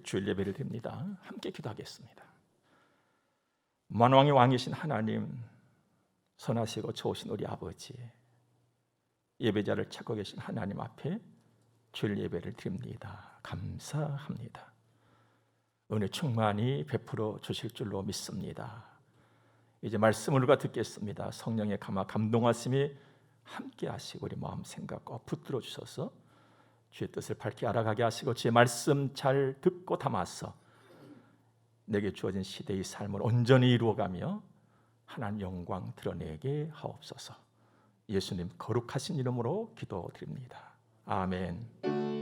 주일 예배를 드립니다. 함께 기도하겠습니다. 만왕의 왕이신 하나님, 선하시고 좋으신 우리 아버지, 예배자를 찾고 계신 하나님 앞에 주일 예배를 드립니다. 감사합니다. 은혜 충만히 베풀어 주실 줄로 믿습니다. 이제 말씀을 우리가 듣겠습니다. 성령의 감동하심이 함께 하시고 우리 마음 생각과 붙들어 주셔서 주의 뜻을 밝히 알아가게 하시고 주의 말씀 잘 듣고 담아서 내게 주어진 시대의 삶을 온전히 이루어가며 하나님 영광 드러내게 하옵소서. 예수님 거룩하신 이름으로 기도드립니다. 아멘.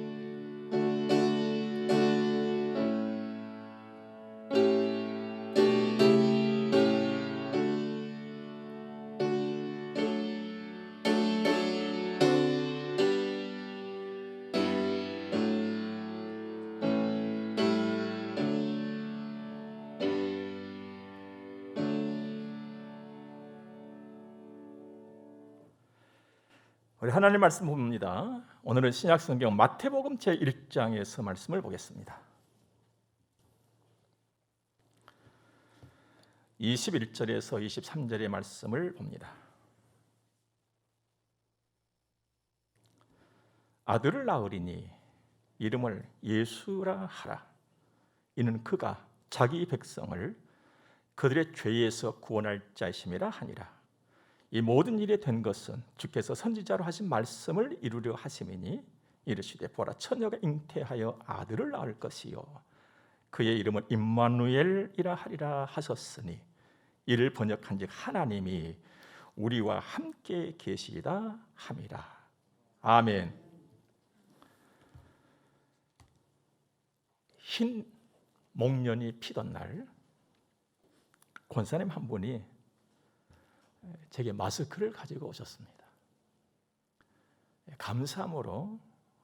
우리 하나님 말씀 봅니다. 오늘은 신약성경 마태복음 제1장에서 말씀을 보겠습니다. 21절에서 23절의 말씀을 봅니다. 아들을 낳으리니 이름을 예수라 하라. 이는 그가 자기 백성을 그들의 죄에서 구원할 자이심이라 하니라. 이 모든 일이 된 것은 주께서 선지자로 하신 말씀을 이루려 하심이니 이르시되 보라 처녀가 잉태하여 아들을 낳을 것이요 그의 이름은 임마누엘이라 하리라 하셨으니 이를 번역한즉 하나님이 우리와 함께 계시다 함이라. 아멘. 흰 목련이 피던 날 권사님 한 분이 제게 마스크를 가지고 오셨습니다. 감사함으로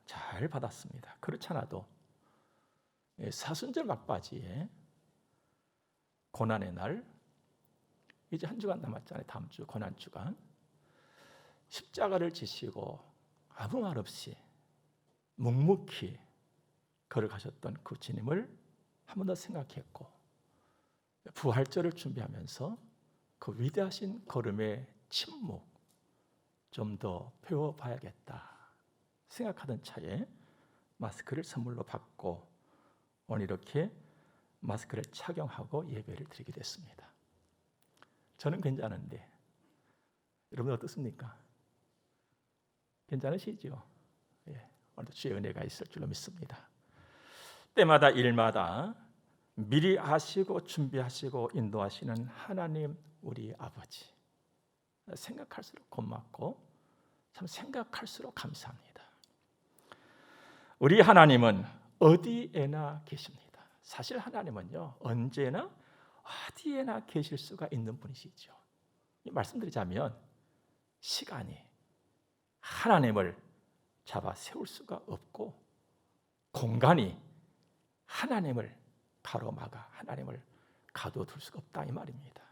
잘 받았습니다. 그렇지 않아도 사순절 막바지에 고난의 날, 이제 한 주간 남았잖아요. 다음 주 고난 주간, 십자가를 지시고 아무 말 없이 묵묵히 걸어가셨던 그 주님을 한 번 더 생각했고 부활절을 준비하면서 그 위대하신 걸음의 침묵 좀 더 배워봐야겠다 생각하던 차에 마스크를 선물로 받고 오늘 이렇게 마스크를 착용하고 예배를 드리게 됐습니다. 저는 괜찮은데 여러분 어떻습니까? 괜찮으시죠? 예, 오늘도 주의 은혜가 있을 줄로 믿습니다. 때마다 일마다 미리 아시고 준비하시고 인도하시는 하나님 우리 아버지, 생각할수록 고맙고 참 생각할수록 감사합니다. 우리 하나님은 어디에나 계십니다. 사실 하나님은요 언제나 어디에나 계실 수가 있는 분이시죠. 말씀드리자면 시간이 하나님을 잡아 세울 수가 없고 공간이 하나님을 가로막아 하나님을 가둬둘 수가 없다 이 말입니다.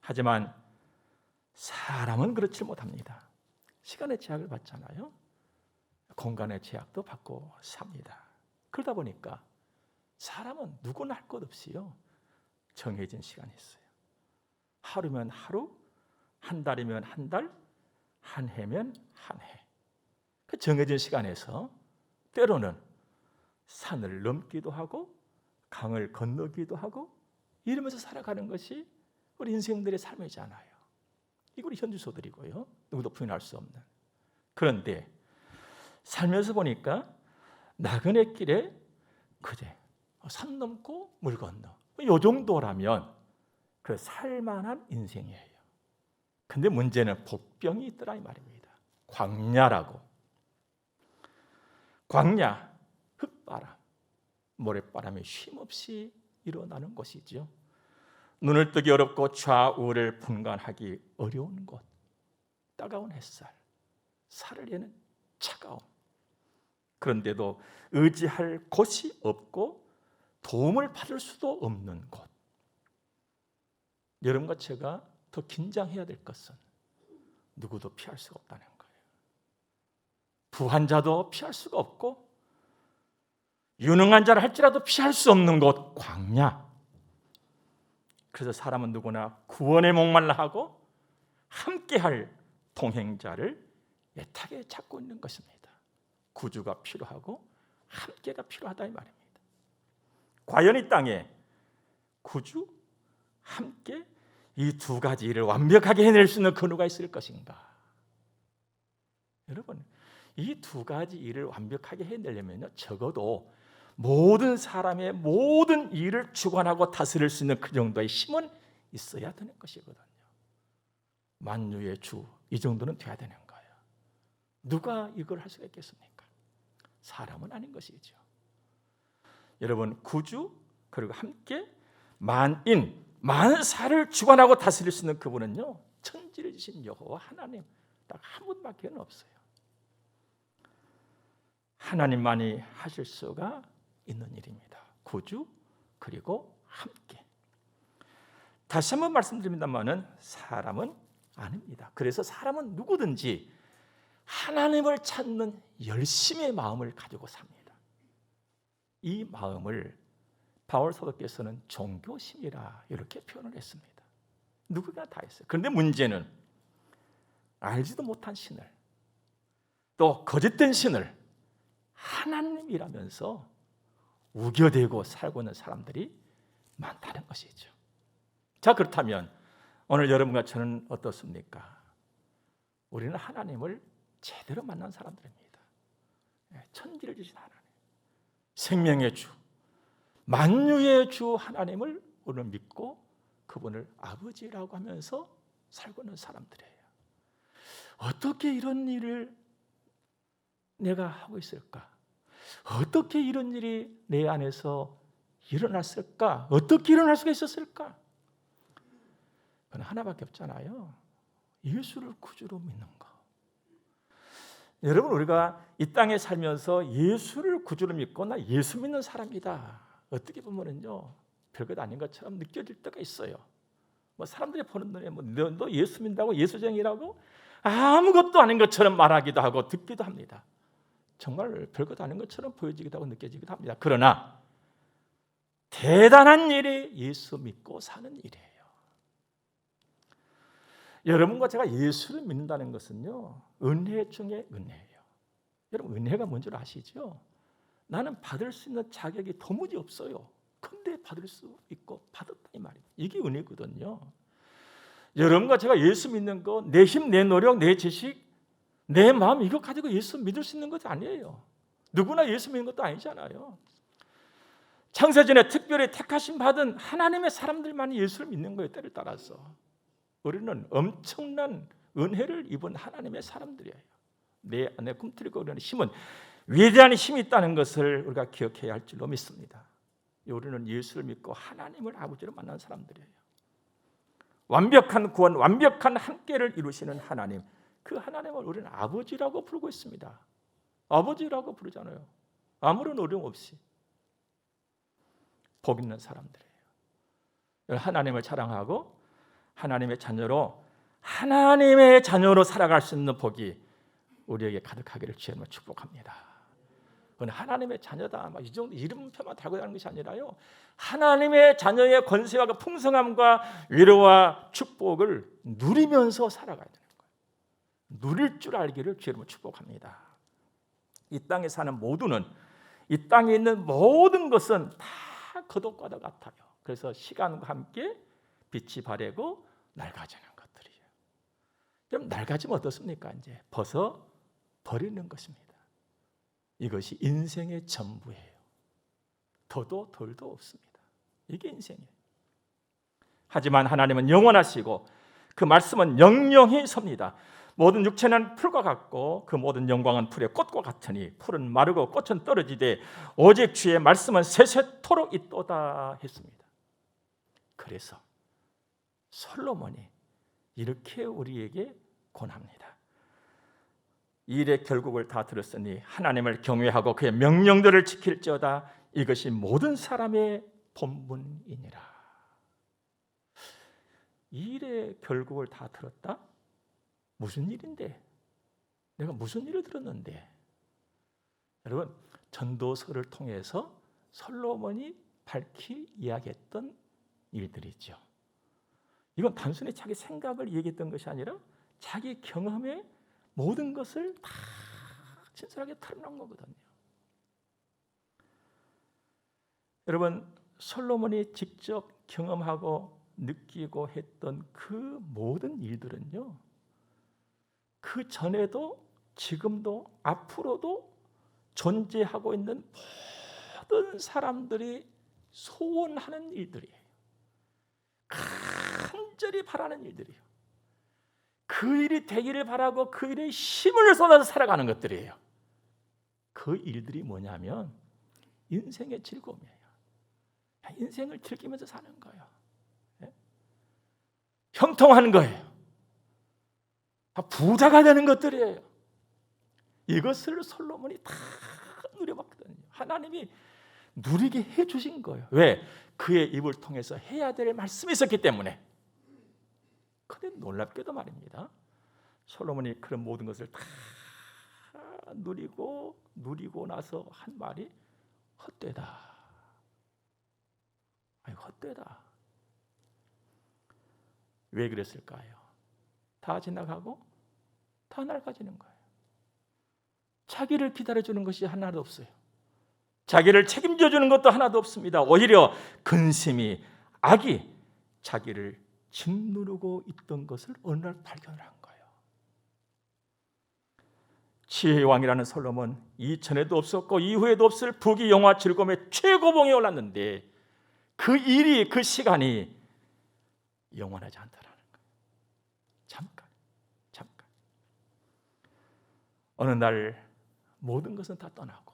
하지만 사람은 그렇지 못합니다. 시간의 제약을 받잖아요. 공간의 제약도 받고 삽니다. 그러다 보니까 사람은 누구나 할 것 없이요 정해진 시간이 있어요. 하루면 하루, 한 달이면 한 달, 한 해면 한 해. 그 정해진 시간에서 때로는 산을 넘기도 하고 강을 건너기도 하고 이러면서 살아가는 것이 우리 인생들의 삶이잖아요. 이거 우리 현주소들이고요. 누구도 부인할 수 없는. 그런데 살면서 보니까 나그네 길에 그제 산 넘고 물 건너 이 정도라면 그 살만한 인생이에요. 근데 문제는 복병이 있더라 이 말입니다. 광야라고. 광야, 흙바람, 모래바람이 쉼없이 일어나는 곳이죠. 눈을 뜨기 어렵고 좌우를 분간하기 어려운 곳, 따가운 햇살, 살을 여는 차가움. 그런데도 의지할 곳이 없고 도움을 받을 수도 없는 곳. 여러분과 제가 더 긴장해야 될 것은 누구도 피할 수가 없다는 거예요. 부환자도 피할 수가 없고 유능한 자를 할지라도 피할 수 없는 곳 광야. 그래서 사람은 누구나 구원에 목말라 하고 함께할 동행자를 애타게 찾고 있는 것입니다. 구주가 필요하고 함께가 필요하다 이 말입니다. 과연 이 땅에 구주, 함께 이 두 가지 일을 완벽하게 해낼 수 있는 그 누가 있을 것인가? 여러분, 이 두 가지 일을 완벽하게 해내려면 적어도 모든 사람의 모든 일을 주관하고 다스릴 수 있는 그 정도의 힘은 있어야 되는 것이거든요. 만유의 주, 이 정도는 돼야 되는 거예요. 누가 이걸 할 수가 있겠습니까? 사람은 아닌 것이죠. 여러분, 구주 그리고 함께 만인, 만사를 주관하고 다스릴 수 있는 그분은요, 천지를 지신 여호와 하나님 딱 한 분밖에 없어요. 하나님만이 하실 수가 있는 일입니다. 구주 그리고 함께. 다시 한번 말씀드립니다만은 사람은 아닙니다. 그래서 사람은 누구든지 하나님을 찾는 열심의 마음을 가지고 삽니다. 이 마음을 바울 사도께서는 종교심이라 이렇게 표현을 했습니다. 누구나 다 있어요. 그런데 문제는 알지도 못한 신을, 또 거짓된 신을 하나님이라면서 우겨대고 살고 있는 사람들이 많다는 것이죠. 자, 그렇다면 오늘 여러분과 저는 어떻습니까? 우리는 하나님을 제대로 만난 사람들입니다. 천지를 지신 하나님, 생명의 주, 만유의 주 하나님을 오늘 믿고 그분을 아버지라고 하면서 살고 있는 사람들이에요. 어떻게 이런 일을 내가 하고 있을까? 어떻게 이런 일이 내 안에서 일어났을까? 어떻게 일어날 수가 있었을까? 그건 하나밖에 없잖아요. 예수를 구주로 믿는 거. 여러분, 우리가 이 땅에 살면서 예수를 구주로 믿고 나 예수 믿는 사람이다, 어떻게 보면은요, 별것 아닌 것처럼 느껴질 때가 있어요. 뭐 사람들이 보는 눈에 너 예수 믿는다고, 예수쟁이라고 아무것도 아닌 것처럼 말하기도 하고 듣기도 합니다. 정말 별것 아닌 것처럼 보여지기도 하고 느껴지기도 합니다. 그러나 대단한 일이 예수 믿고 사는 일이에요. 여러분과 제가 예수를 믿는다는 것은요, 은혜 중에 은혜예요. 여러분, 은혜가 뭔지 아시죠? 나는 받을 수 있는 자격이 도무지 없어요. 근데 받을 수 있고 받았다 이 말이에요. 이게 은혜거든요. 여러분과 제가 예수 믿는 거, 내 힘, 내 노력, 내 지식, 내 마음 이거 가지고 예수 믿을 수 있는 것이 아니에요. 누구나 예수 믿는 것도 아니잖아요. 창세전에 특별히 택하심 받은 하나님의 사람들만이 예수를 믿는 거예요. 때를 따라서. 우리는 엄청난 은혜를 입은 하나님의 사람들이에요. 내 안에 꿈틀이고 그러는 힘은 위대한 힘이 있다는 것을 우리가 기억해야 할 줄로 믿습니다. 우리는 예수를 믿고 하나님을 아버지로 만난 사람들이에요. 완벽한 구원, 완벽한 함께를 이루시는 하나님, 그 하나님을 우리는 아버지라고 부르고 있습니다. 아버지라고 부르잖아요. 아무런 어려움 없이. 복 있는 사람들이에요. 하나님을 사랑하고 하나님의 자녀로 살아갈 수 있는 복이 우리에게 가득하기를 주님으로 축복합니다. 그건 하나님의 자녀다, 이 정도 이름표만 달고 다니는 것이 아니라요, 하나님의 자녀의 권세와 그 풍성함과 위로와 축복을 누리면서 살아가야 되는 거예요. 누릴 줄 알기를 주님으로 축복합니다. 이 땅에 사는 모두는, 이 땅에 있는 모든 것은 다 거독과도 같아요. 그래서 시간과 함께 빛이 바래고 낡아지는 것들이에요. 그럼 낡아지면 어떻습니까? 이제 벗어 버리는 것입니다. 이것이 인생의 전부예요. 더도 덜도 없습니다. 이게 인생이에요. 하지만 하나님은 영원하시고 그 말씀은 영영히 섭니다. 모든 육체는 풀과 같고 그 모든 영광은 풀의 꽃과 같으니 풀은 마르고 꽃은 떨어지되 오직 주의 말씀은 세세토록 있도다 했습니다. 그래서 솔로몬이 이렇게 우리에게 권합니다. 이 일의 결국을 다 들었으니 하나님을 경외하고 그의 명령들을 지킬지어다. 이것이 모든 사람의 본분이니라. 이 일의 결국을 다 들었다? 무슨 일인데? 내가 무슨 일을 들었는데? 여러분, 전도서를 통해서 솔로몬이 밝히 이야기했던 일들이죠. 이건 단순히 자기 생각을 얘기했던 것이 아니라 자기 경험의 모든 것을 다 진솔하게 털어놓은 거거든요. 여러분, 솔로몬이 직접 경험하고 느끼고 했던 그 모든 일들은요, 그 전에도 지금도 앞으로도 존재하고 있는 모든 사람들이 소원하는 일들이에요. 간절히 바라는 일들이에요. 그 일이 되기를 바라고 그 일에 힘을 쏟아서 살아가는 것들이에요. 그 일들이 뭐냐면 인생의 즐거움이에요. 인생을 즐기면서 사는 거예요. 형통하는 거예요. 부자가 되는 것들이에요. 이것을 솔로몬이 다 누려봤거든요. 하나님이 누리게 해주신 거예요. 왜? 그의 입을 통해서 해야 될 말씀이 있었기 때문에. 그런데 놀랍게도 말입니다, 솔로몬이 그런 모든 것을 다 누리고 나서 한 말이 헛되다. 헛되다. 왜 그랬을까요? 다 지나가고 다 낡아지는 거예요. 자기를 기다려주는 것이 하나도 없어요. 자기를 책임져주는 것도 하나도 없습니다. 오히려 근심이, 악이 자기를 짓누르고 있던 것을 어느 날 발견을 한 거예요. 지혜의 왕이라는 솔로몬, 이전에도 없었고 이후에도 없을 부귀 영화 즐거움의 최고봉에 올랐는데 그 일이, 그 시간이 영원하지 않다라는 거예요. 잠깐. 어느 날 모든 것은 다 떠나고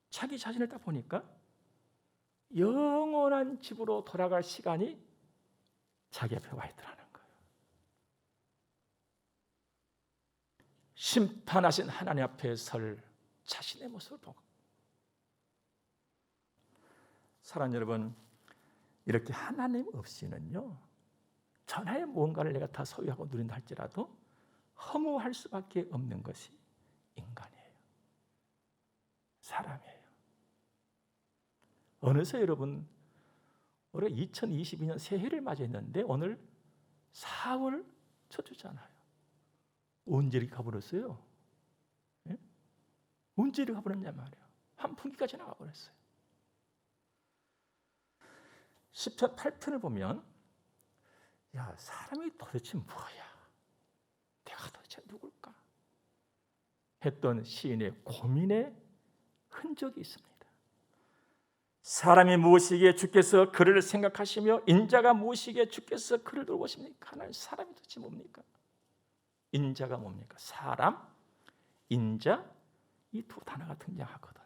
자기 자신을 딱 보니까 영원한 집으로 돌아갈 시간이 자기 앞에 와 있더라는 거예요. 심판하신 하나님 앞에 설 자신의 모습을 보고, 사랑하는 여러분, 이렇게 하나님 없이는요, 전하의 무언가를 내가 다 소유하고 누린다 할지라도 허무할 수밖에 없는 것이 인간이에요. 사람이에요. 어느새 여러분, 올해 2022년 새해를 맞이했는데 오늘 4월 첫 주잖아요. 언제 이렇게 가버렸어요? 예? 언제 이렇게 가버렸냐 말이에요. 환풍기가 지나가 버렸어요. 시편 8편을 보면, 야, 사람이 도대체 뭐야? 내가 도대체 누굴까? 했던 시인의 고민의 흔적이 있습니다. 사람이 무엇이기에 주께서 그를 생각하시며 인자가 무엇이기에 주께서 그를 돌보십니까? 하나님, 사람이 도대체 뭡니까? 인자가 뭡니까? 사람, 인자, 이 두 단어가 등장하거든요.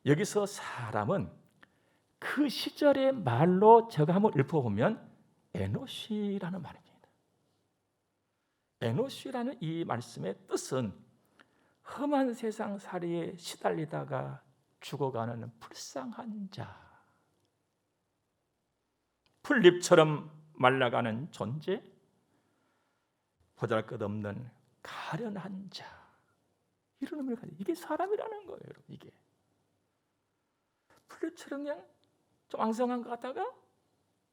여기서 사람은 그 시절의 말로 제가 한번 읊어보면 에노시라는 말입니다. 에노시라는 이 말씀의 뜻은 험한 세상 살이에 시달리다가 죽어가는 불쌍한 자, 풀잎처럼 말라가는 존재, 보잘것없는 가련한 자, 이런 의미를 가지고, 이게 사람이라는 거예요. 여러분, 이게 풀잎처럼 그냥 좀 앙상한 것 같다가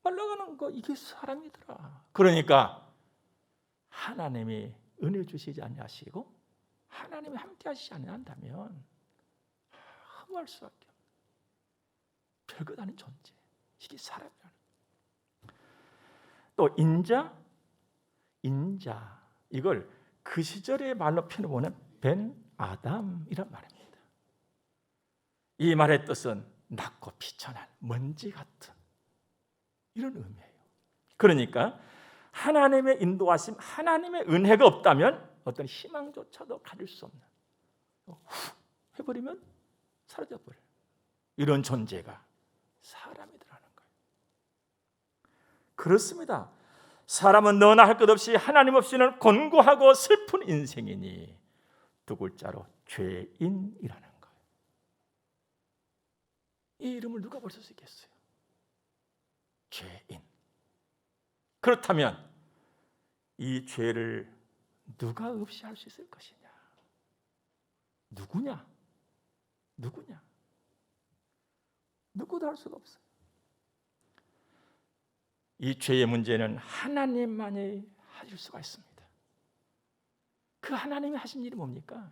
말라가는 거, 이게 사람이더라. 그러니까 하나님이 은혜 주시지 아니하시고 하나님이 함께 하시지 않는다면 허무할 수밖에 없는 별것 아닌 존재, 이게 사람이라는 거예요. 또 인자, 이걸 그 시절의 말로 표현해보면 벤 아담이란 말입니다. 이 말의 뜻은 낮고 비천한 먼지 같은 이런 의미예요. 그러니까 하나님의 인도하심, 하나님의 은혜가 없다면 어떤 희망조차도 가질 수 없는, 훅 해버리면 사라져버려요. 이런 존재가 사람이더라는 거예요. 그렇습니다. 사람은 너나 할 것 없이 하나님 없이는 곤고하고 슬픈 인생이니 두 글자로 죄인이라는 거예요. 이 이름을 누가 볼 수 있겠어요? 죄인. 그렇다면 이 죄를 누가 없이 할 수 있을 것이냐? 누구냐? 누구냐? 누구도 할 수가 없어요. 이 죄의 문제는 하나님만이 하실 수가 있습니다. 그 하나님이 하신 일이 뭡니까?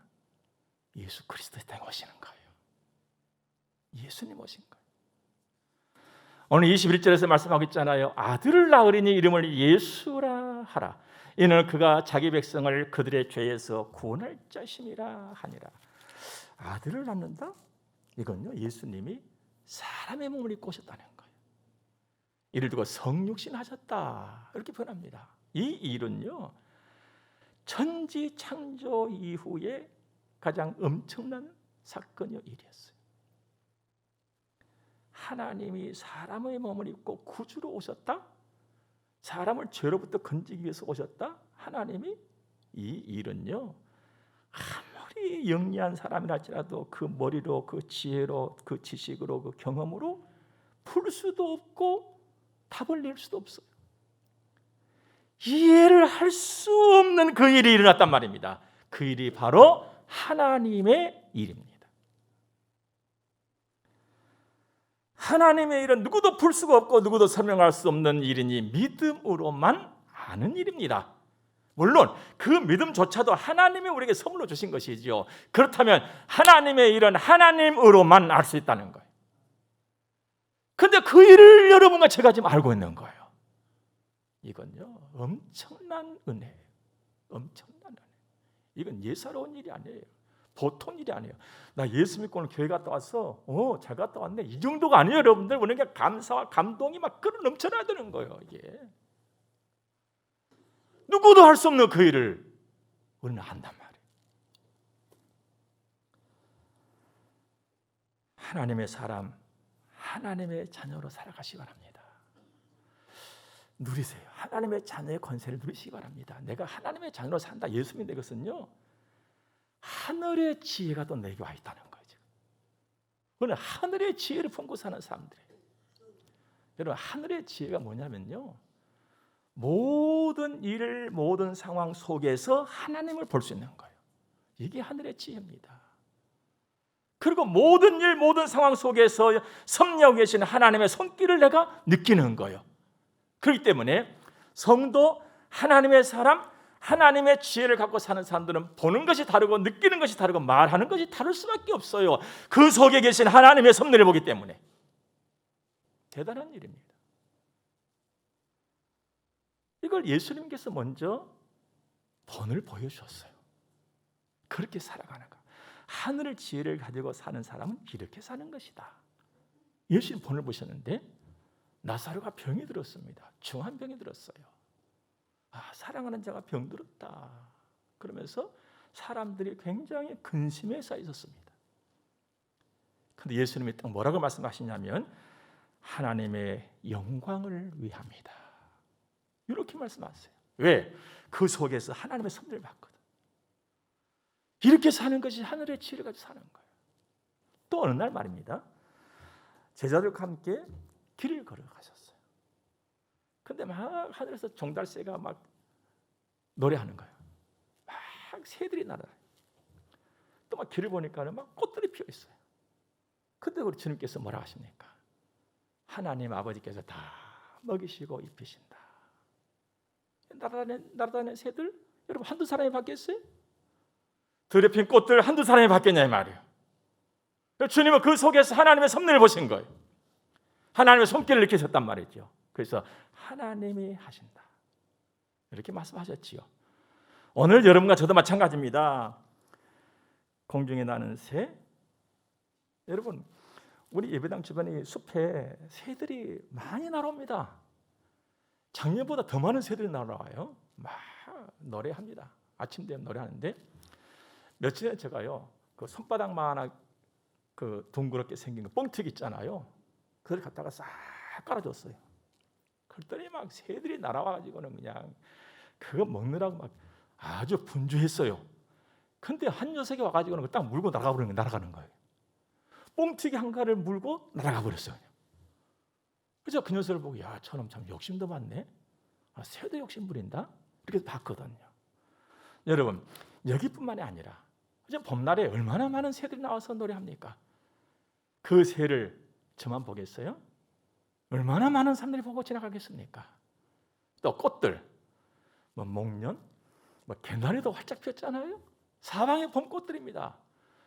예수 그리스도의 땅에 오시는 거예요. 예수님 오신 거예요. 오늘 21절에서 말씀하고 있잖아요. 아들을 낳으리니 이름을 예수라 하라. 이는 그가 자기 백성을 그들의 죄에서 구원할 자심이라 하니라. 아들을 낳는다? 이건요, 예수님이 사람의 몸을 입고 오셨다는 거예요. 이를 두고 성육신 하셨다, 이렇게 표현합니다. 이 일은요, 천지 창조 이후에 가장 엄청난 사건이요, 일이었어요. 하나님이 사람의 몸을 입고 구주로 오셨다? 사람을 죄로부터 건지기 위해서 오셨다? 하나님이 이 일은요, 아무리 영리한 사람이라 할지라도 그 머리로, 그 지혜로, 그 지식으로, 그 경험으로 풀 수도 없고 답을 낼 수도 없어요. 이해를 할 수 없는 그 일이 일어났단 말입니다. 그 일이 바로 하나님의 일입니다. 하나님의 일은 누구도 풀 수가 없고 누구도 설명할 수 없는 일이니 믿음으로만 아는 일입니다. 물론 그 믿음조차도 하나님이 우리에게 선물로 주신 것이죠. 그렇다면 하나님의 일은 하나님으로만 알 수 있다는 거예요. 그런데 그 일을 여러분과 제가 지금 알고 있는 거예요. 이건요, 엄청난 은혜예요. 엄청난 은혜. 이건 예사로운 일이 아니에요. 보통 일이 아니에요. 나 예수 믿고 오늘 교회 갔다 왔어. 잘 갔다 왔네. 이 정도가 아니에요, 여러분들. 우리는 그냥 감사와 감동이 막 끌어 넘쳐나야 되는 거예요, 이게. 누구도 할 수 없는 그 일을 우리는 한단 말이에요. 하나님의 사람, 하나님의 자녀로 살아가시기 바랍니다. 누리세요. 하나님의 자녀의 권세를 누리시기 바랍니다. 내가 하나님의 자녀로 산다, 예수 믿는 것은요, 하늘의 지혜가 또 내게 와 있다는 거죠. 그는 하늘의 지혜를 품고 사는 사람들이에요. 여러분, 하늘의 지혜가 뭐냐면요, 모든 일, 모든 상황 속에서 하나님을 볼 수 있는 거예요. 이게 하늘의 지혜입니다. 그리고 모든 일, 모든 상황 속에서 섭리하고 계시는 하나님의 손길을 내가 느끼는 거예요. 그렇기 때문에 성도, 하나님의 사람, 하나님의 지혜를 갖고 사는 사람들은 보는 것이 다르고 느끼는 것이 다르고 말하는 것이 다를 수밖에 없어요. 그 속에 계신 하나님의 섭리를 보기 때문에. 대단한 일입니다. 이걸 예수님께서 먼저 본을 보여주셨어요. 그렇게 살아가는 것. 하늘의 지혜를 가지고 사는 사람은 이렇게 사는 것이다. 예수님 본을 보셨는데 나사로가 병이 들었습니다. 중한 병이 들었어요. 사랑하는 자가 병들었다. 그러면서 사람들이 굉장히 근심에 쌓여 있었습니다. 그런데 예수님이 딱 뭐라고 말씀하시냐면 하나님의 영광을 위함이다. 이렇게 말씀하세요. 왜? 그 속에서 하나님의 섭리를 받거든. 이렇게 사는 것이 하늘의 지혜를 가지고 사는 거예요. 또 어느 날 말입니다. 제자들과 함께 길을 걸어가셨어요. 근데 막 하늘에서 종달새가 막 노래하는 거예요. 막 새들이 날아요. 또 막 길을 보니까는 막 꽃들이 피어 있어요. 근데 우리 주님께서 뭐라 하십니까? 하나님 아버지께서 다 먹이시고 입히신다. 날아다니는 새들 여러분 한두 사람이 받겠어요? 들에 핀 꽃들 한두 사람이 받겠냐 이 말이에요. 주님은 그 속에서 하나님의 섭리를 보신 거예요. 하나님의 손길을 느끼셨단 말이죠. 그래서 하나님이 하신다. 이렇게 말씀하셨지요. 오늘 여러분과 저도 마찬가지입니다. 공중에 나는 새. 여러분, 우리 예배당 주변의 숲에 새들이 많이 날아옵니다. 작년보다 더 많은 새들이 날아와요. 막 노래합니다. 아침 되면 노래하는데 며칠 전에 제가요, 그 손바닥만한 그 둥그렇게 생긴 거 뻥튀기 있잖아요. 그걸 갖다가 싹 깔아줬어요. 그랬더니 막 새들이 날아와가지고는 그냥 그거 먹느라고 막 아주 분주했어요. 근데 한 녀석이 와가지고는 딱 물고 날아가는 거예요. 뻥튀기 한 가를 물고 날아가 버렸어요. 그래서 그 녀석을 보고 야, 저놈 참 욕심도 많네. 새도 욕심 부린다. 이렇게 봤거든요. 여러분, 여기뿐만이 아니라 지금 봄날에 얼마나 많은 새들이 나와서 노래합니까? 그 새를 저만 보겠어요? 얼마나 많은 사람들이 보고 지나가겠습니까? 또 꽃들, 목련, 개나리도 활짝 피었잖아요. 사방의 봄꽃들입니다.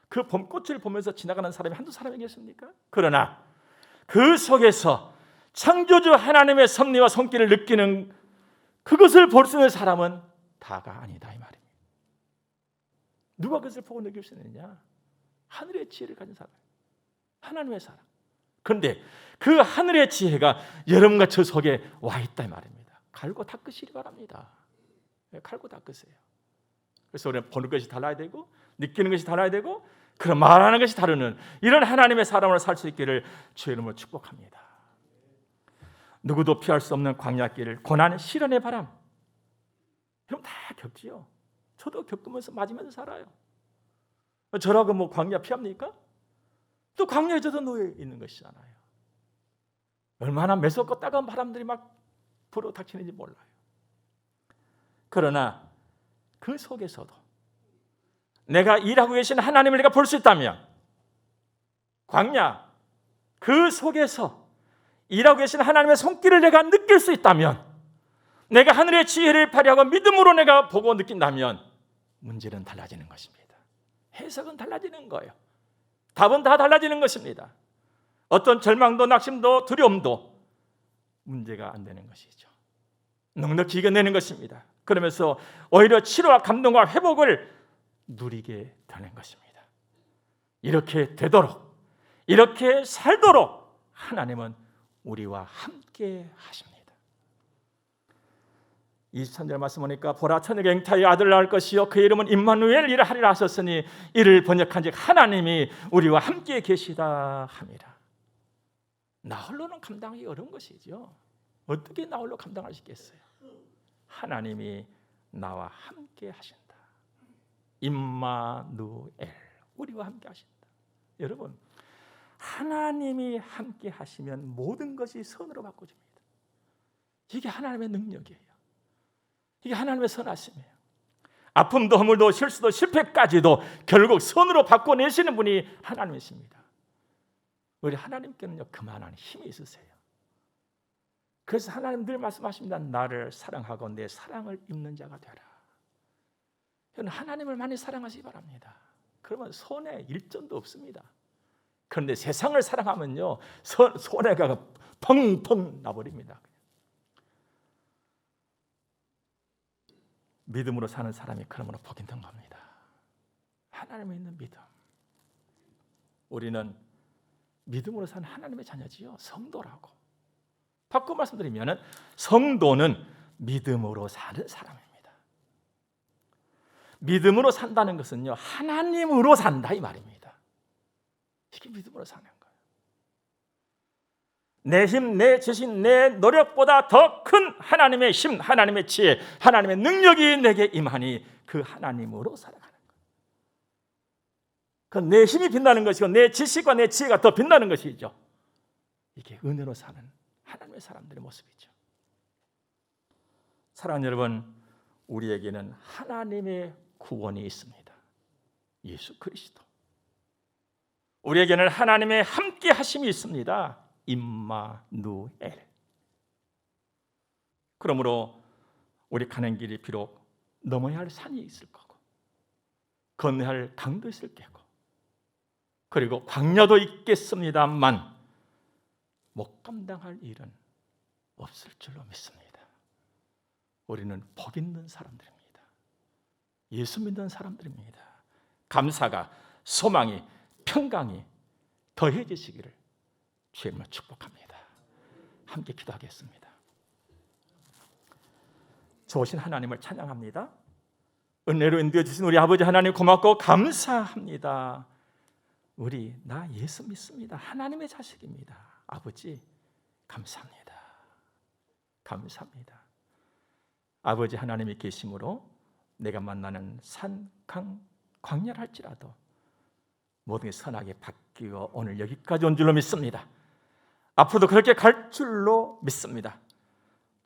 그 봄꽃을 보면서 지나가는 사람이 한두 사람이겠습니까? 그러나 그 속에서 창조주 하나님의 섭리와 손길을 느끼는 그것을 볼 수 있는 사람은 다가 아니다 이 말입니다. 누가 그것을 보고 느낄 수 있느냐? 하늘의 지혜를 가진 사람, 하나님의 사람. 그런데 그 하늘의 지혜가 여러분과 저 속에 와 있다 이 말입니다. 갈고 닦으시기 바랍니다. 갈고 닦으세요. 그래서 우리는 보는 것이 달라야 되고 느끼는 것이 달라야 되고 그런 말하는 것이 다르는 이런 하나님의 사람으로 살 수 있기를 주의 이름으로 축복합니다. 누구도 피할 수 없는 광야길을 고난 시련의 바람, 여러분 다 겪지요. 저도 겪으면서 맞으면서 살아요. 저라고 광야 피합니까? 또 광야에 저도 놓여 있는 것이잖아요. 얼마나 매섭고 따가운 바람들이 막 불어닥치는지 몰라요. 그러나 그 속에서도 내가 일하고 계신 하나님을 내가 볼 수 있다면, 광야 그 속에서 일하고 계신 하나님의 손길을 내가 느낄 수 있다면, 내가 하늘의 지혜를 발휘하고 믿음으로 내가 보고 느낀다면 문제는 달라지는 것입니다. 해석은 달라지는 거예요. 답은 다 달라지는 것입니다. 어떤 절망도 낙심도 두려움도 문제가 안 되는 것이죠. 넉넉히 이겨내는 것입니다. 그러면서 오히려 치료와 감동과 회복을 누리게 되는 것입니다. 이렇게 되도록, 이렇게 살도록 하나님은 우리와 함께 하십니다. 23절 말씀 보니까 보라 처녀가 잉타의 아들을 낳을 것이요 그의 이름은 임마누엘 이라 하리라 하셨으니 이를 번역한즉 하나님이 우리와 함께 계시다 함이라. 나 홀로는 감당하기 어려운 것이죠. 어떻게 나 홀로 감당할 수 있겠어요? 하나님이 나와 함께 하신다. 임마누엘, 우리와 함께 하신다. 여러분, 하나님이 함께 하시면 모든 것이 선으로 바꿔집니다. 이게 하나님의 능력이에요. 이게 하나님의 선하심이에요. 아픔도 허물도 실수도 실패까지도 결국 선으로 바꿔내시는 분이 하나님이십니다. 우리 하나님께는요 그만한 힘이 있으세요. 그래서 하나님 늘 말씀하십니다. 나를 사랑하고 내 사랑을 입는 자가 되라. 하나님을 많이 사랑하시기 바랍니다. 그러면 손해 일점도 없습니다. 그런데 세상을 사랑하면요 손해가 펑펑 나버립니다. 믿음으로 사는 사람이 그러므로 복이 있는 겁니다. 하나님을 믿는 믿음. 우리는 믿음으로 사는 하나님의 자녀지요. 성도라고. 바꿔 말씀드리면 성도는 믿음으로 사는 사람입니다. 믿음으로 산다는 것은요 하나님으로 산다 이 말입니다. 이게 믿음으로 사는 거예요. 내 힘, 내 지식, 내 노력보다 더 큰 하나님의 힘, 하나님의 지혜, 하나님의 능력이 내게 임하니 그 하나님으로 살아가는 거예요. 그 내 힘이 빛나는 것이고 내 지식과 내 지혜가 더 빛나는 것이죠. 이게 은혜로 사는 하나님의 사람들의 모습이죠. 사랑하는 여러분, 우리에게는 하나님의 구원이 있습니다. 예수 그리스도. 우리에게는 하나님의 함께 하심이 있습니다. 임마누엘. 그러므로 우리 가는 길이 비록 넘어야 할 산이 있을 거고 건너야 할 강도 있을 거고 그리고 광야도 있겠습니다만 못 감당할 일은 없을 줄로 믿습니다. 우리는 복 있는 사람들입니다. 예수 믿는 사람들입니다. 감사가, 소망이, 평강이 더해지시기를 주님을 축복합니다. 함께 기도하겠습니다. 좋으신 하나님을 찬양합니다. 은혜로 인도해 주신 우리 아버지 하나님 고맙고 감사합니다. 나 예수 믿습니다. 하나님의 자식입니다. 아버지 감사합니다. 감사합니다. 아버지 하나님이 계심으로 내가 만나는 산, 강, 광야를 할지라도 모든 게 선하게 바뀌어 오늘 여기까지 온 줄로 믿습니다. 앞으로도 그렇게 갈 줄로 믿습니다.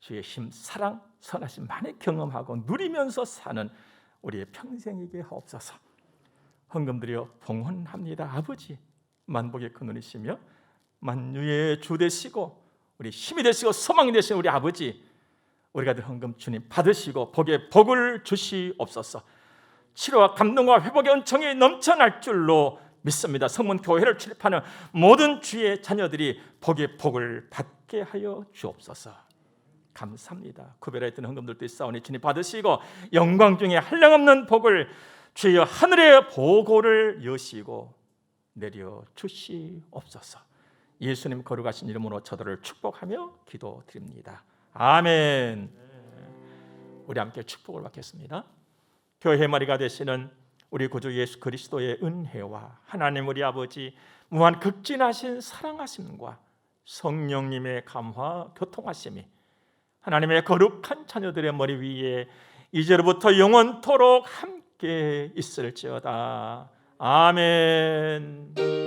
주의 힘, 사랑, 선하심 많이 경험하고 누리면서 사는 우리의 평생이게 하옵소서. 헌금드려 봉헌합니다. 아버지, 만복의 근원이시며 만유의 주 되시고 우리 힘이 되시고 소망이 되신 우리 아버지, 우리가 들 헌금 주님 받으시고 복의 복을 주시옵소서. 치료와 감동과 회복의 은총이 넘쳐날 줄로 믿습니다. 성문 교회를 출입하는 모든 주의 자녀들이 복의 복을 받게 하여 주옵소서. 감사합니다. 구별했던 헌금들도 있사오니 주님 받으시고 영광 중에 한량없는 복을 주여 하늘의 보고를 여시고 내려 주시옵소서. 예수님 거룩하신 이름으로 저들을 축복하며 기도드립니다. 아멘. 우리 함께 축복을 받겠습니다. 교회 머리가 되시는 우리 구주 예수 그리스도의 은혜와 하나님 우리 아버지 무한 극진하신 사랑하심과 성령님의 감화 교통하심이 하나님의 거룩한 자녀들의 머리 위에 이제로부터 영원토록 함께 있을지어다. 아멘.